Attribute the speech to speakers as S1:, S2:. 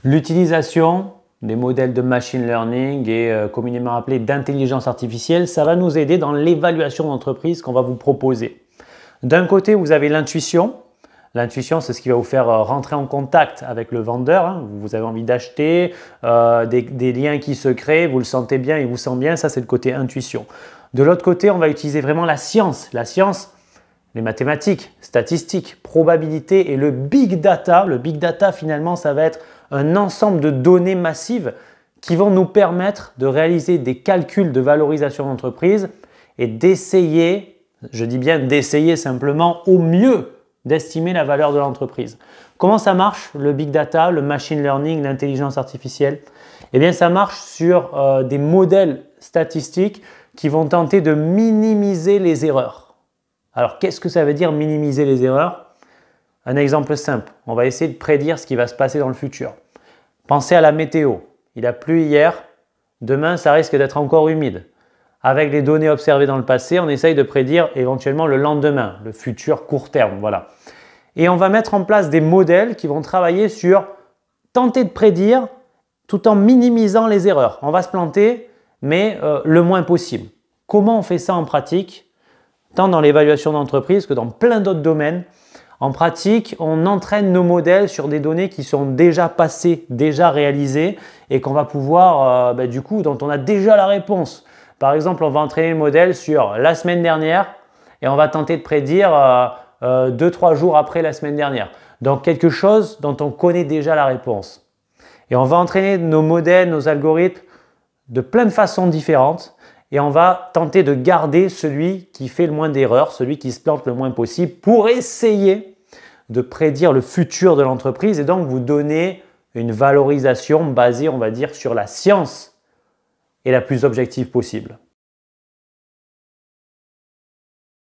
S1: L'utilisation des modèles de machine learning et communément appelés d'intelligence artificielle, ça va nous aider dans l'évaluation d'entreprise qu'on va vous proposer. D'un côté, vous avez l'intuition. L'intuition, c'est ce qui va vous faire rentrer en contact avec le vendeur. Vous avez envie d'acheter, des liens qui se créent, vous le sentez bien, il vous sent bien. Ça, c'est le côté intuition. De l'autre côté, on va utiliser vraiment la science. La science, les mathématiques, statistiques, probabilités et le big data. Le big data, finalement, ça va être un ensemble de données massives qui vont nous permettre de réaliser des calculs de valorisation d'entreprise et d'essayer, je dis bien d'essayer simplement au mieux d'estimer la valeur de l'entreprise. Comment ça marche le big data, le machine learning, l'intelligence artificielle? Eh bien, ça marche sur des modèles statistiques qui vont tenter de minimiser les erreurs. Alors, qu'est-ce que ça veut dire minimiser les erreurs? Un exemple simple, on va essayer de prédire ce qui va se passer dans le futur. Pensez à la météo. Il a plu hier, demain ça risque d'être encore humide. Avec les données observées dans le passé, on essaye de prédire éventuellement le lendemain, le futur court terme. Voilà. Et on va mettre en place des modèles qui vont travailler sur tenter de prédire tout en minimisant les erreurs. On va se planter, mais le moins possible. Comment on fait ça en pratique? Tant dans l'évaluation d'entreprise que dans plein d'autres domaines. En pratique, on entraîne nos modèles sur des données qui sont déjà passées, déjà réalisées et qu'on va pouvoir, dont on a déjà la réponse. Par exemple, on va entraîner le modèle sur la semaine dernière et on va tenter de prédire 2-3 jours après la semaine dernière. Donc quelque chose dont on connaît déjà la réponse. Et on va entraîner nos modèles, nos algorithmes de plein de façons différentes et on va tenter de garder celui qui fait le moins d'erreurs, celui qui se plante le moins possible pour essayer de prédire le futur de l'entreprise et donc vous donner une valorisation basée, on va dire, sur la science et la plus objective possible.